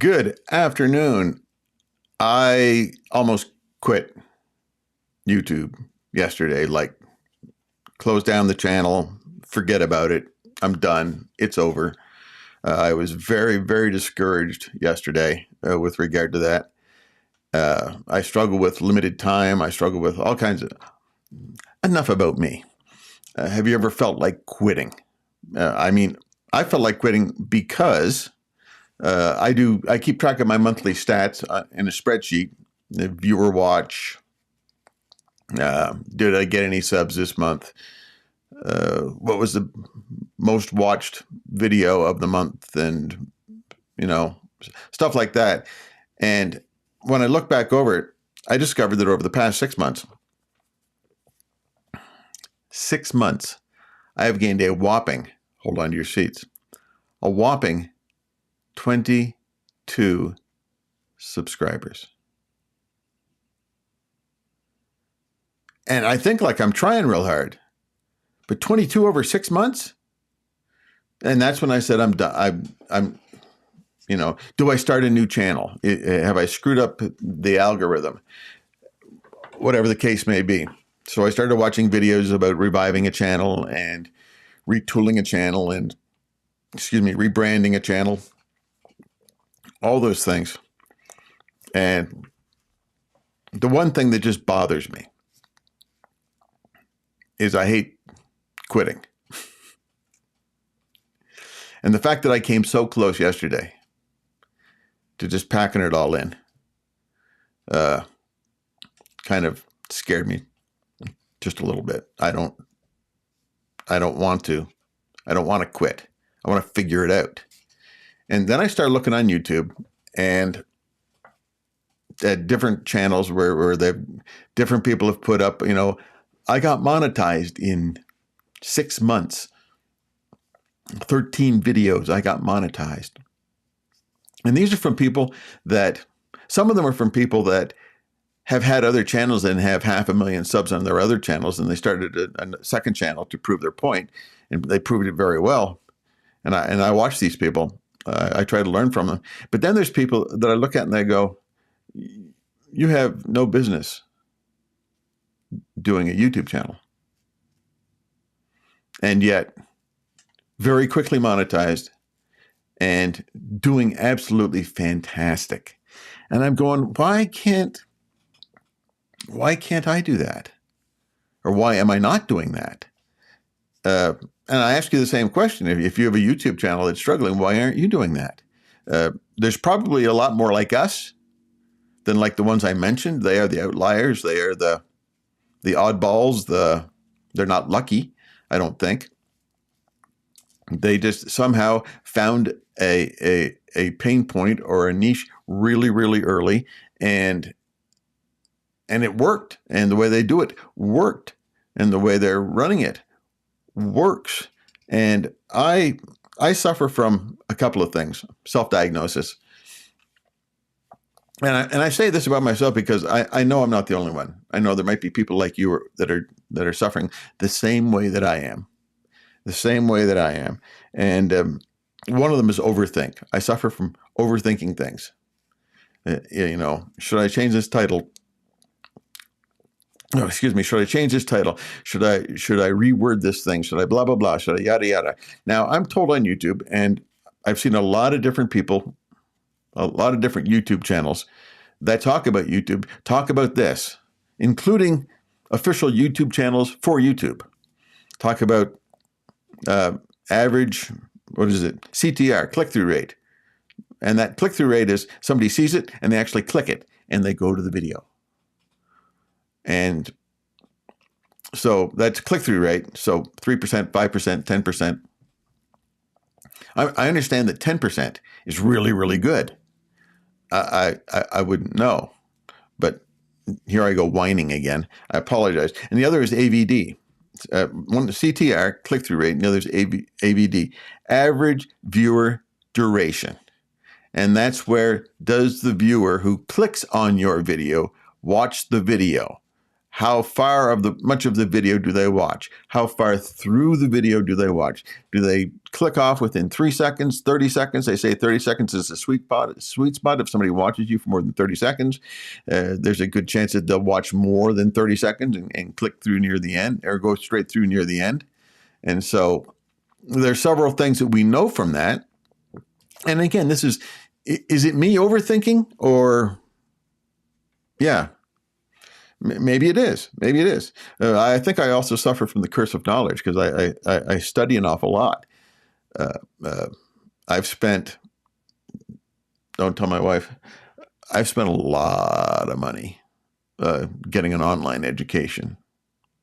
Good afternoon. I almost quit YouTube yesterday, like closed down the channel, forget about it. I'm done. It's over. I was very, very discouraged yesterday with regard to that. I struggle with limited time. I struggle with all kinds of. Enough about me. Have you ever felt like quitting? I felt like quitting because I keep track of my monthly stats in a spreadsheet. The viewer watch. Did I get any subs this month? What was the most watched video of the month? And, stuff like that. And when I look back over it, I discovered that over the past 6 months, I have gained a whopping, hold on to your seats, a whopping 22 subscribers. And I think like I'm trying real hard, but 22 over 6 months? And that's when I said, I'm done. Do I start a new channel? Have I screwed up the algorithm? Whatever the case may be. So I started watching videos about reviving a channel and retooling a channel and, rebranding a channel. All those things. And the one thing that just bothers me is I hate quitting. And the fact that I came so close yesterday to just packing it all in kind of scared me just a little bit. I don't want to quit. I want to figure it out. And then I started looking on YouTube and at different channels where different people have put up, I got monetized in 6 months. 13 videos I got monetized. And these are from people that, some of them are from people that have had other channels and have 500,000 subs on their other channels, and they started a second channel to prove their point, and they proved it very well. And I watch these people. I try to learn from them. But then there's people that I look at and they go, you have no business doing a YouTube channel. And yet, very quickly monetized and doing absolutely fantastic. And I'm going, why can't I do that? Or why am I not doing that? And I ask you the same question. If you have a YouTube channel that's struggling, why aren't you doing that? There's probably a lot more like us than like the ones I mentioned. They are the outliers. They are the oddballs. They're not lucky, I don't think. They just somehow found a pain point or a niche really, really early, and it worked. And the way they do it worked, and the way they're running it works. And I suffer from a couple of things: self-diagnosis. And I say this about myself because I know I'm not the only one. I know there might be people like you that are suffering the same way that I am. And one of them is overthink. I suffer from overthinking things. Should I change this title? No, excuse me. Should I change this title? Should I reword this thing? Should I blah, blah, blah? Should I yada, yada? Now, I'm told on YouTube, and I've seen a lot of different people, a lot of different YouTube channels that talk about YouTube, talk about this, including official YouTube channels for YouTube. Talk about average, CTR, click-through rate. And that click-through rate is somebody sees it and they actually click it and they go to the video. And so that's click-through rate. So 3%, 5%, 10%. I understand that 10% is really, really good. I wouldn't know. But here I go whining again. I apologize. And the other is AVD. One CTR, click-through rate, and the other is AVD, average viewer duration. And that's where does the viewer who clicks on your video watch the video? How far of much of the video do they watch? How far through the video do they watch? Do they click off within 3 seconds, 30 seconds? They say 30 seconds is a sweet spot. If somebody watches you for more than 30 seconds, there's a good chance that they'll watch more than 30 seconds and click through near the end, or go straight through near the end. And so there's several things that we know from that. And again, is it me overthinking, or yeah, maybe it is. Maybe it is. I think I also suffer from the curse of knowledge, because I study an awful lot. I've spent, don't tell my wife, I've spent a lot of money getting an online education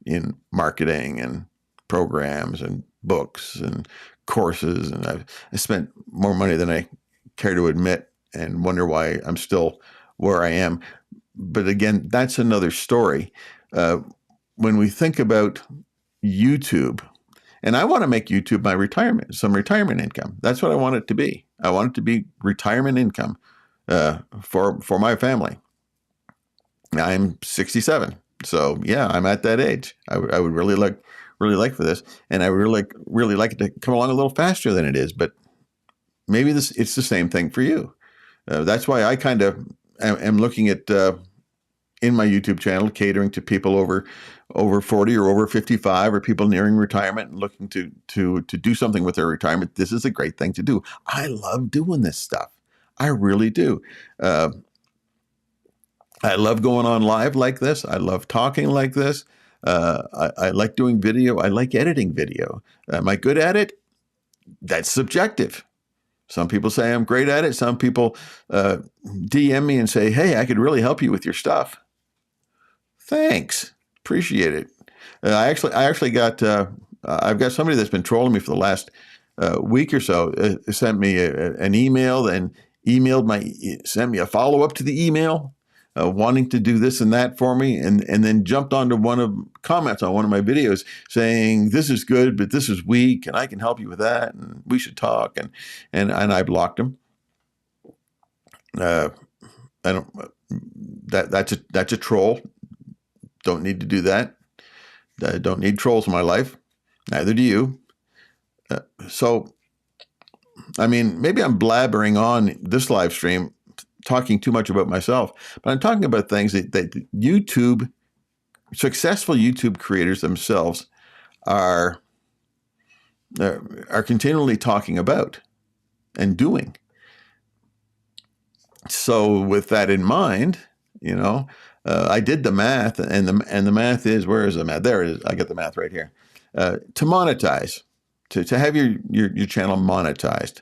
in marketing and programs and books and courses. And I spent more money than I care to admit, and wonder why I'm still where I am. But again, that's another story. When we think about YouTube, and I want to make YouTube my retirement, some retirement income. That's what I want it to be. I want it to be retirement income for my family. I'm 67, so yeah, I'm at that age. I would really like for this, and I would really like it to come along a little faster than it is. But maybe it's the same thing for you. That's why I kind of am looking at in my YouTube channel, catering to people over 40 or over 55, or people nearing retirement and looking to do something with their retirement. This is a great thing to do. I love doing this stuff. I really do. I love going on live like this. I love talking like this. I like doing video. I like editing video. Am I good at it? That's subjective. Some people say I'm great at it. Some people DM me and say, hey, I could really help you with your stuff. Thanks. Appreciate it. I actually got, I've got somebody that's been trolling me for the last week or so, sent me an email and sent me a follow-up to the email, wanting to do this and that for me, and then jumped onto comments on one of my videos saying, this is good, but this is weak, and I can help you with that, and we should talk, and I blocked him. I don't, that's a troll. Don't need to do that. I don't need trolls in my life. Neither do you. So, I mean, maybe I'm blabbering on this live stream, talking too much about myself, but I'm talking about things that successful YouTube creators themselves are continually talking about and doing. So with that in mind, I did the math, and the math is, where is the math? There it is. I got the math right here. To monetize, to have your channel monetized,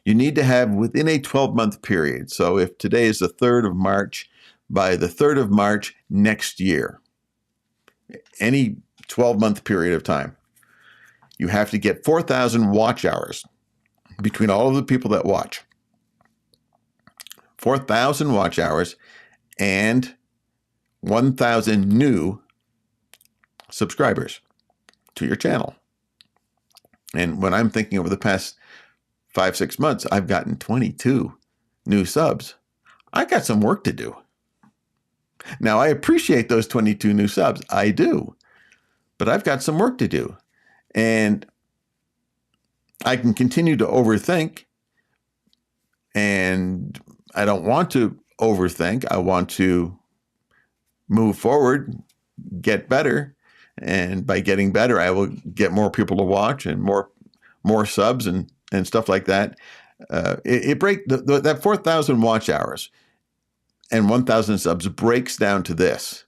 you need to have within a 12-month period. So if today is the 3rd of March, by the 3rd of March next year, any 12-month period of time, you have to get 4,000 watch hours between all of the people that watch. 4,000 watch hours and 1,000 new subscribers to your channel. And when I'm thinking over the past 5-6 months, I've gotten 22 new subs. I got some work to do. Now, I appreciate those 22 new subs. I do. But I've got some work to do. And I can continue to overthink. And I don't want to overthink. I want to move forward, get better. And by getting better, I will get more people to watch and more subs and stuff like that. That 4,000 watch hours and 1,000 subs breaks down to this: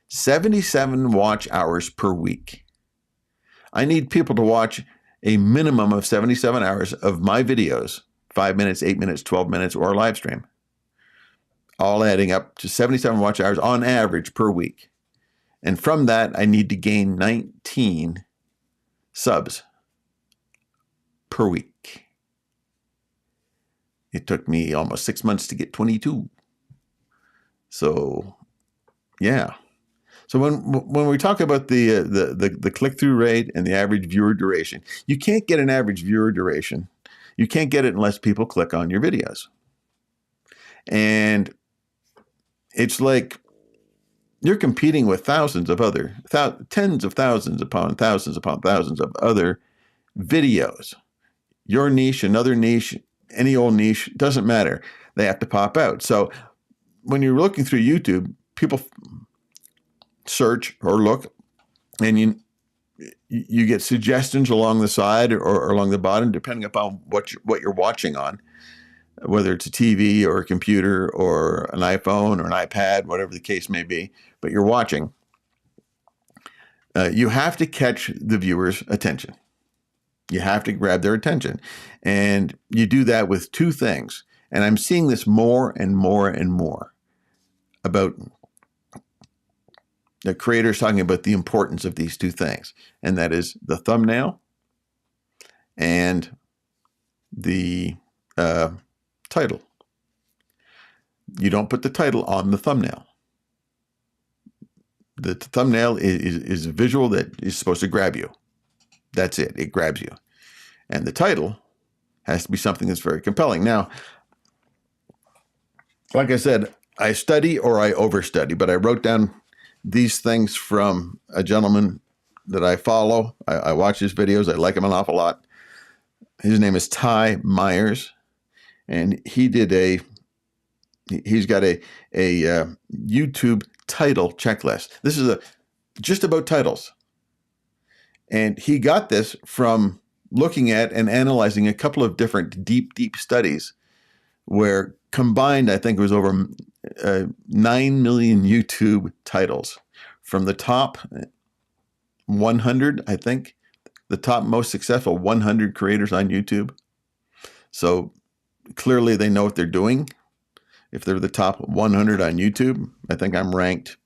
77 watch hours per week. I need people to watch a minimum of 77 hours of my videos, 5 minutes, 8 minutes, 12 minutes, or a live stream, all adding up to 77 watch hours on average per week. And from that, I need to gain 19 subs per week. It took me almost 6 months to get 22. So, yeah. So when we talk about the click-through rate and the average viewer duration, you can't get an average viewer duration. You can't get it unless people click on your videos. And it's like you're competing with tens of thousands upon thousands of other videos. Your niche, another niche, any old niche, doesn't matter. They have to pop out. So when you're looking through YouTube, people search or look, and you get suggestions along the side or along the bottom, depending upon what you're watching on, whether it's a TV or a computer or an iPhone or an iPad, whatever the case may be. But you're watching. You have to catch the viewer's attention. You have to grab their attention. And you do that with two things. And I'm seeing this more and more and more about the creators talking about the importance of these two things. And that is the thumbnail and the title. You don't put the title on the thumbnail. The thumbnail is a visual that is supposed to grab you. That's it. It grabs you. And the title has to be something that's very compelling. Now, like I said, I study or I overstudy, but I wrote down these things from a gentleman that I follow. I watch his videos. I like him an awful lot. His name is Ty Myers, and he's got a YouTube title checklist. This is just about titles. And he got this from looking at and analyzing a couple of different deep studies where combined, I think it was over 9 million YouTube titles from the top 100, I think, the top most successful 100 creators on YouTube. So clearly they know what they're doing. If they're the top 100 on YouTube, I think I'm ranked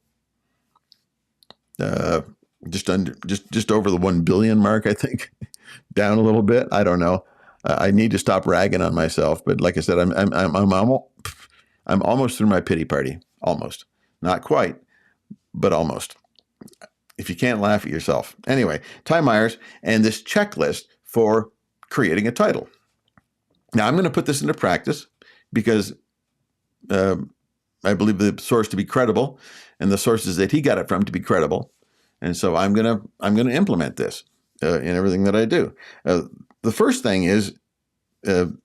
just over the 1 billion mark, I think, down a little bit. I don't know. I need to stop ragging on myself, but like I said, I'm almost through my pity party. Almost, not quite, but almost. If you can't laugh at yourself, anyway. Ty Myers and this checklist for creating a title. Now I'm going to put this into practice because I believe the source to be credible, and the sources that he got it from to be credible. And so I'm gonna implement this in everything that I do. The first thing is the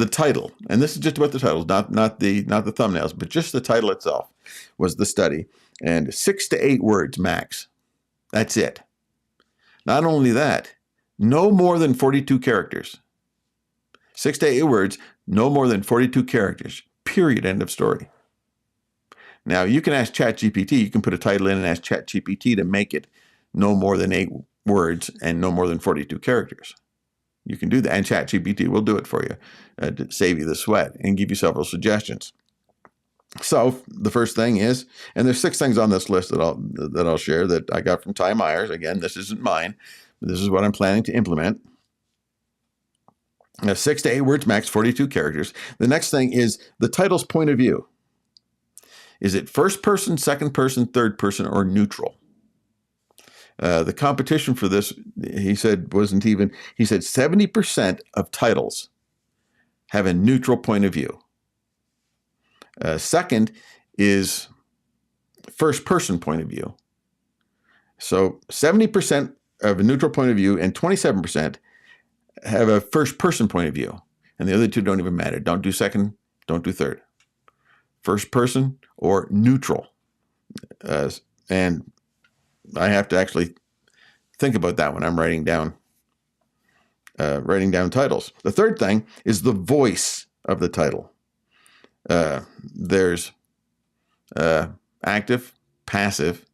title, and this is just about the titles, not the thumbnails, but just the title itself was the study, and 6 to 8 words max. That's it. Not only that, no more than 42 characters. 6 to 8 words, no more than 42 characters. Period. End of story. Now, you can ask ChatGPT, you can put a title in and ask ChatGPT to make it no more than 8 words and no more than 42 characters. You can do that, and ChatGPT will do it for you to save you the sweat and give you several suggestions. So the first thing is, and there's 6 things on this list that I'll share that I got from Ty Myers. Again, this isn't mine, but this is what I'm planning to implement. 6 to 8 words max, 42 characters. The next thing is the title's point of view. Is it first person, second person, third person, or neutral? The competition for this, he said, wasn't even, he said 70% of titles have a neutral point of view. Second is first person point of view. So 70% of a neutral point of view and 27% have a first person point of view. And the other two don't even matter. Don't do second, don't do third. First person or neutral. And I have to actually think about that when I'm writing down titles. The third thing is the voice of the title. There's active, passive,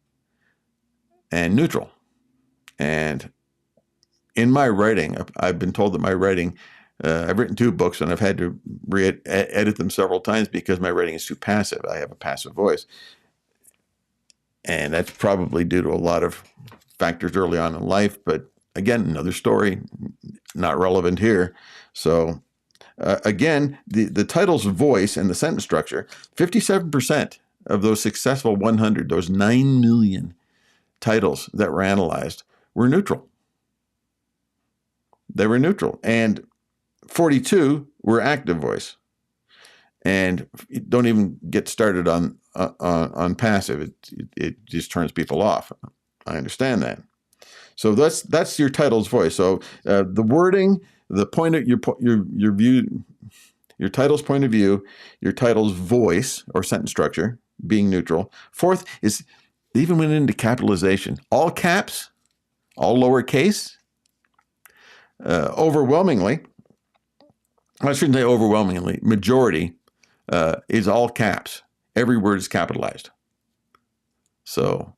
and neutral. And in my writing, I've been told that my writing, I've written 2 books and I've had to edit them several times because my writing is too passive. I have a passive voice. And that's probably due to a lot of factors early on in life. But again, another story, not relevant here. So again, the title's voice and the sentence structure, 57% of those successful 100, those 9 million titles that were analyzed were neutral. They were neutral. And 42 were active voice. And don't even get started on passive. It just turns people off. I understand that. So that's your title's voice. So the wording, the point of your view, your title's point of view, your title's voice or sentence structure being neutral. Fourth is even went into capitalization. All caps, all lowercase. Overwhelmingly, I shouldn't say overwhelmingly, majority is all caps. Every word is capitalized. So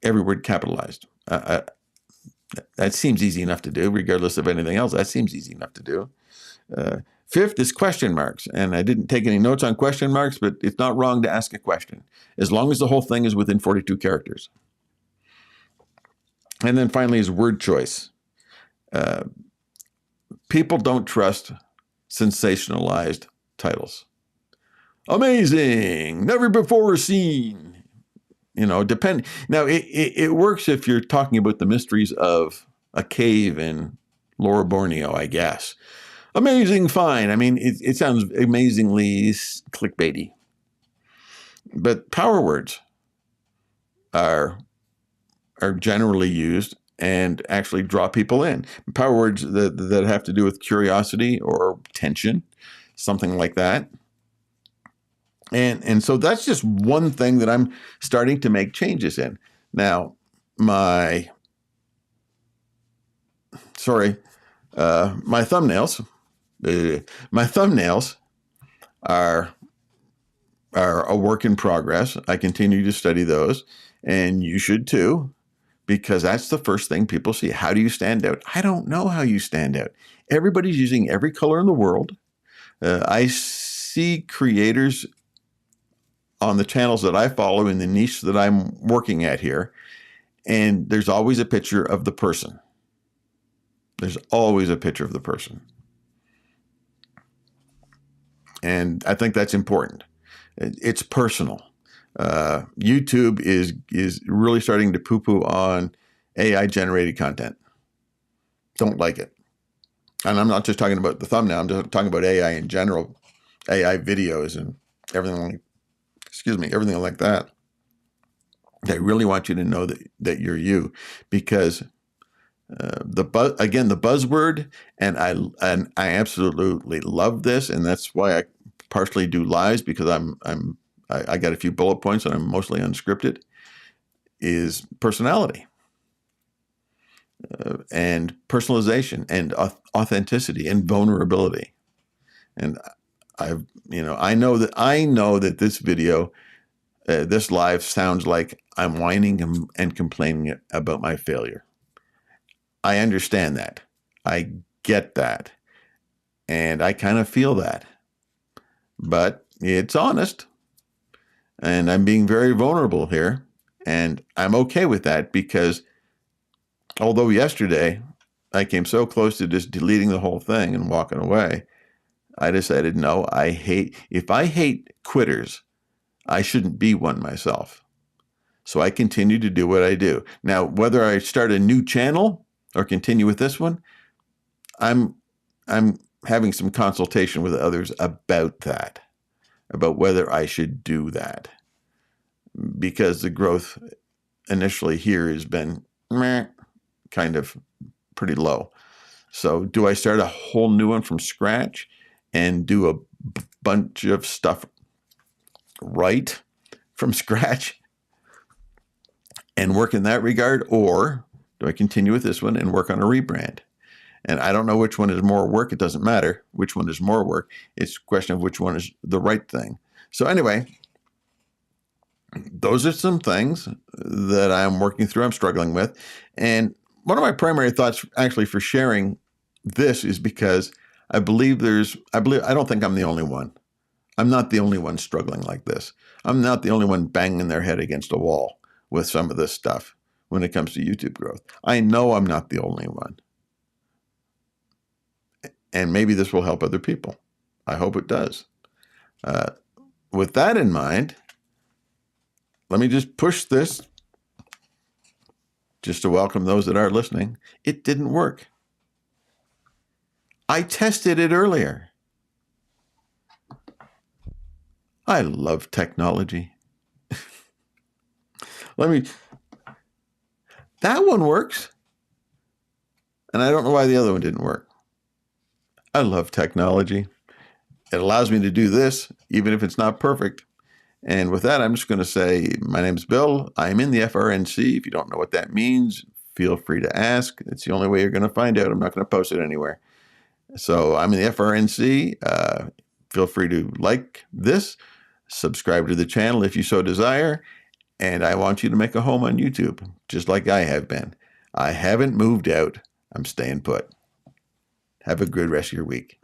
every word capitalized. That seems easy enough to do, regardless of anything else. That seems easy enough to do. Fifth is question marks. And I didn't take any notes on question marks, but it's not wrong to ask a question, as long as the whole thing is within 42 characters. And then finally is word choice. People don't trust sensationalized titles. Amazing, never before seen. Now it works if you're talking about the mysteries of a cave in Lower Borneo, I guess. Amazing find. I mean, it sounds amazingly clickbaity. But power words are generally used and actually draw people in. Power words that have to do with curiosity or tension, something like that. And so that's just one thing that I'm starting to make changes in. Now, my thumbnails, are a work in progress. I continue to study those, and you should too, because that's the first thing people see. How do you stand out? I don't know how you stand out. Everybody's using every color in the world. I see creators on the channels that I follow in the niche that I'm working at here, and there's always a picture of the person. There's always a picture of the person. And I think that's important. It's personal. YouTube is really starting to poo-poo on AI-generated content. Don't like it. And I'm not just talking about the thumbnail. I'm just talking about AI in general, AI videos and everything like that. They really want you to know that you're you, because the buzzword, and I absolutely love this, and that's why I partially do lives, because I got a few bullet points and I'm mostly unscripted, is personality and personalization and authenticity and vulnerability. And I know that this video, this live sounds like I'm whining and complaining about my failure. I understand that. I get that. And I kind of feel that. But it's honest. And I'm being very vulnerable here. And I'm okay with that, because although yesterday I came so close to just deleting the whole thing and walking away, I decided, no, if I hate quitters, I shouldn't be one myself. So I continue to do what I do. Now, whether I start a new channel or continue with this one, I'm having some consultation with others about that, about whether I should do that, because the growth initially here has been kind of pretty low. So do I start a whole new one from scratch and do a bunch of stuff right from scratch and work in that regard? Or do I continue with this one and work on a rebrand? And I don't know which one is more work. It doesn't matter which one is more work. It's a question of which one is the right thing. So anyway, those are some things that I'm working through, I'm struggling with. And one of my primary thoughts actually for sharing this is because I don't think I'm the only one. I'm not the only one struggling like this. I'm not the only one banging their head against a wall with some of this stuff when it comes to YouTube growth. I know I'm not the only one. And maybe this will help other people. I hope it does. With that in mind, let me just push this just to welcome those that are listening. It didn't work. I tested it earlier. I love technology. That one works. And I don't know why the other one didn't work. I love technology. It allows me to do this, even if it's not perfect. And with that, I'm just going to say, my name's Bill. I'm in the FRNC. If you don't know what that means, feel free to ask. It's the only way you're going to find out. I'm not going to post it anywhere. So I'm in the FRNC. Feel free to like this, subscribe to the channel if you so desire. And I want you to make a home on YouTube, just like I have been. I haven't moved out. I'm staying put. Have a good rest of your week.